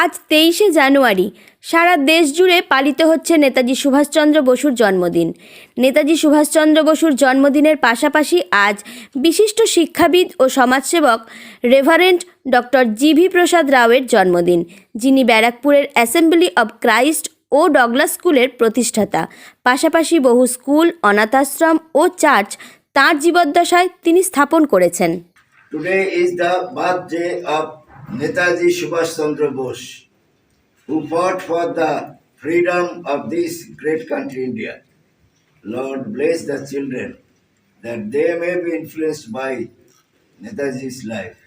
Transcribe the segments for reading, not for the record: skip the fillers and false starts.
আজ 23শে জানুয়ারি সারা দেশ জুড়ে পালিত হচ্ছে নেতাজি সুভাষচন্দ্র বসুর জন্মদিন। নেতাজি সুভাষচন্দ্র বসুর জন্মদিনের পাশাপাশি আজ বিশিষ্ট শিক্ষাবিদ ও সমাজসেবক রেভারেন্ড ডক্টর জিভি প্রসাদ রাওয়ের জন্মদিন, যিনি ব্যারাকপুরের অ্যাসেম্বলি অব ক্রাইস্ট ও ডগলাস স্কুলের প্রতিষ্ঠাতা। পাশাপাশি বহু স্কুল, অনাথাশ্রম ও চার্চ তাঁর জীবদ্দশায় তিনি স্থাপন করেছেন। Today is the birthday of Netaji Subhash Chandra Bose, who fought for the freedom of this great country, India. Lord bless the children that they may be influenced by Netaji's life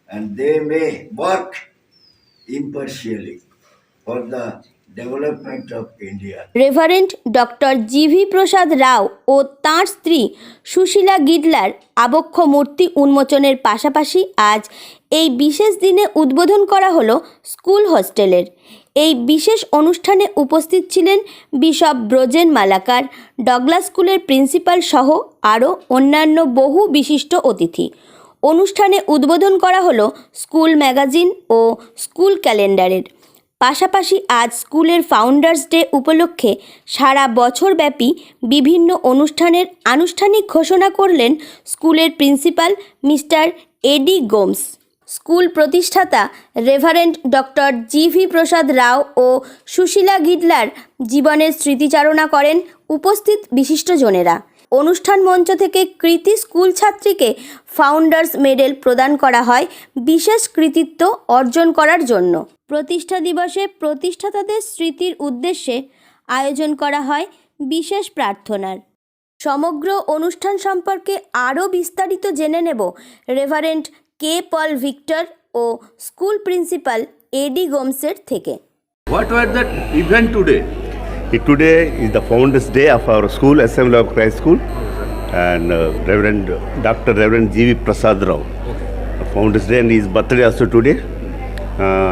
and they may work impartially for the development of India. Reverend doctor GV Prasad Rao ও তাঁর স্ত্রী সুশীলা গিডলার আবক্ষ মূর্তি উন্মোচনের পাশাপাশি আজ এই বিশেষ দিনে উদ্বোধন করা হলো স্কুল হোস্টেলের। এই বিশেষ অনুষ্ঠানে উপস্থিত ছিলেন বিশপ ব্রজেন মালাকার, ডগলাস স্কুলের প্রিন্সিপাল সহ আরও অন্যান্য বহু বিশিষ্ট অতিথি। অনুষ্ঠানে উদ্বোধন করা হলো স্কুল ম্যাগাজিন ও স্কুল ক্যালেন্ডারের। পাশাপাশি আজ স্কুলের ফাউন্ডার্স ডে উপলক্ষে সারা বছরব্যাপী বিভিন্ন অনুষ্ঠানের আনুষ্ঠানিক ঘোষণা করলেন স্কুলের প্রিন্সিপাল মিস্টার এডি গোমস। স্কুল প্রতিষ্ঠাতা reverend doctor GV Prasad Rao ও সুশীলা গিডলার জীবনের স্মৃতিচারণা করেন উপস্থিত বিশিষ্টজনেরা। অনুষ্ঠান মঞ্চ থেকে কৃতী স্কুল ছাত্রীকে ফাউন্ডার্স মেডেল প্রদান করা হয় বিশেষ কৃতিত্ব অর্জন করার জন্য। প্রতিষ্ঠা দিবসে প্রতিষ্ঠাতাদের স্মৃতির উদ্দেশ্যে আয়োজন করা হয় বিশেষ প্রার্থনার। সমগ্র অনুষ্ঠান সম্পর্কে আরও বিস্তারিত জেনে নেব রেভারেন্ড কে পল ভিক্টর ও স্কুল প্রিন্সিপাল এডি গোমসের থেকে। What was that event today? Today is the Founders Day of our school, Assembly of Christ School, and Reverend G.V. Prasad Rao. Founders Day and his birthday also today,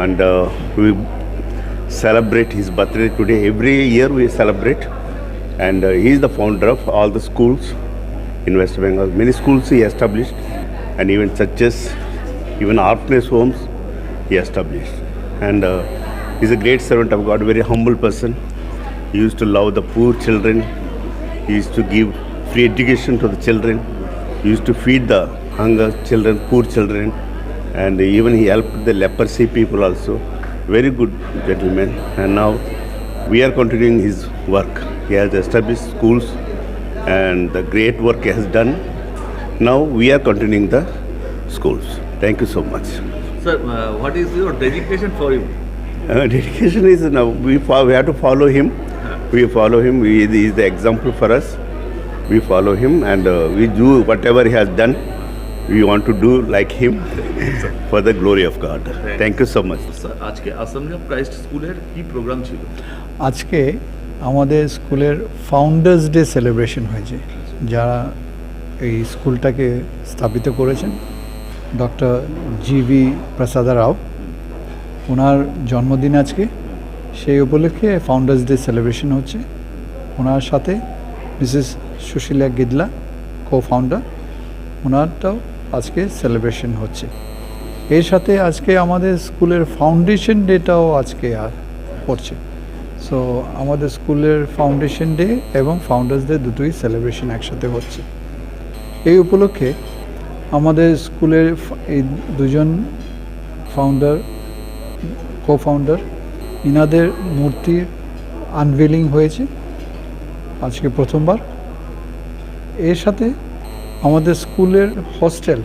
and we celebrate his birthday today. Every year we celebrate, and he is the founder of all the schools in West Bengal. Many schools he established, and even churches, even orphanage homes he established. And he's a great servant of God, very humble person. He used to love the poor children. He used to give free education to the children. He used to feed the hunger children, poor children, and even he helped the leprosy people also. Very good gentleman. And now we are continuing his work. He has established schools and the great work he has done. Now we are continuing the schools. Thank you so much. Sir, what is your dedication for him? Dedication is now we have to follow him. We follow him. He is the example for us. We follow him and we do whatever he has done. We want to do like him for the glory of God. Thank you so much. Sir, আজকে assembly of Christ স্কুলের কি programme ছিল? আজকে আমাদের স্কুলের founders day celebration হয়েছে। যারা এই স্কুলটাকে স্থাপিত করেছেন ডক্টর জিভি প্রসাদ রাও, ওনার জন্মদিন আজকে, সেই উপলক্ষে ফাউন্ডার্স ডে সেলিব্রেশন হচ্ছে। ওনার সাথে Mrs Sushila Gidla, co founder, ওনারটাও আজকে সেলিব্রেশন হচ্ছে। এর সাথে আজকে আমাদের স্কুলের ফাউন্ডেশন ডেটাও আজকে পড়ছে। সো আমাদের স্কুলের ফাউন্ডেশন ডে এবং ফাউন্ডার্স ডে দুটোই সেলিব্রেশন একসাথে হচ্ছে। এই উপলক্ষে আমাদের স্কুলের এই দুজন ফাউন্ডার, কো ফাউন্ডার, ইনাদের মূর্তির আনভেলিং হয়েছে আজকে প্রথমবার। এর সাথে আমাদের স্কুলের হোস্টেল,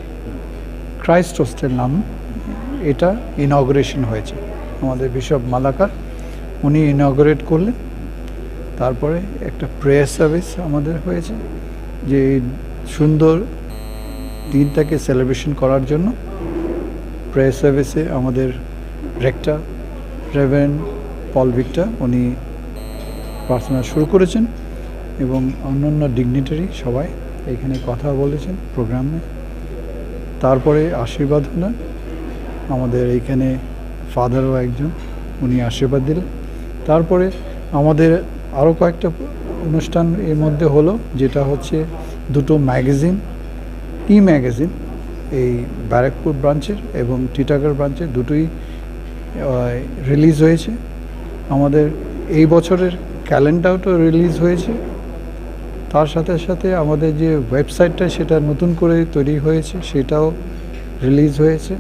ক্রাইস্ট হোস্টেল নাম, এটা ইনঅগ্রেশন হয়েছে। আমাদের বিশপ মালাকার উনি ইনঅগ্রেট করলেন। তারপরে একটা প্রেয়ার সার্ভিস আমাদের হয়েছে, যে এই সুন্দর দিনটাকে সেলিব্রেশন করার জন্য প্রেয়ার সার্ভিসে আমাদের রেক্টর রেভারেন্ড পল ভিক্টর উনি প্রার্থনা শুরু করেছেন এবং অন্যান্য ডিগনিটারি সবাই এখানে কথা বলেছেন প্রোগ্রামে। তারপরে আশীর্বাদ হলেন, আমাদের এইখানে ফাদারও একজন, উনি আশীর্বাদ দিলেন। তারপরে আমাদের আরও কয়েকটা অনুষ্ঠান এর মধ্যে হলো, যেটা হচ্ছে দুটো ম্যাগাজিন, ম্যাগাজিন এই ব্যারাকপুর ব্রাঞ্চের এবং টিটাগড় ব্রাঞ্চের দুটোই রিলিজ হয়েছে। আমাদের এই বছরের ক্যালেন্ডারটাও রিলিজ হয়েছে। তার সাথে সাথে আমাদের যে ওয়েবসাইটটা সেটা নতুন করে তৈরি হয়েছে, সেটাও রিলিজ হয়েছে।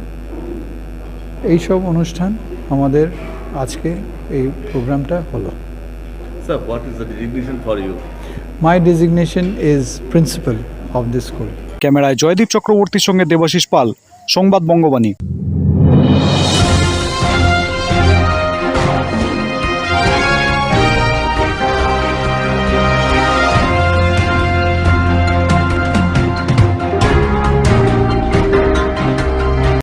এইসব অনুষ্ঠান আমাদের আজকে এই প্রোগ্রামটা হলো। Sir, what is the designation for you? My designation is principal of this school. ক্যামেরায় জয়দীপ চক্রবর্তীর সঙ্গে দেবাশিস পাল, সংবাদ বঙ্গবাণী।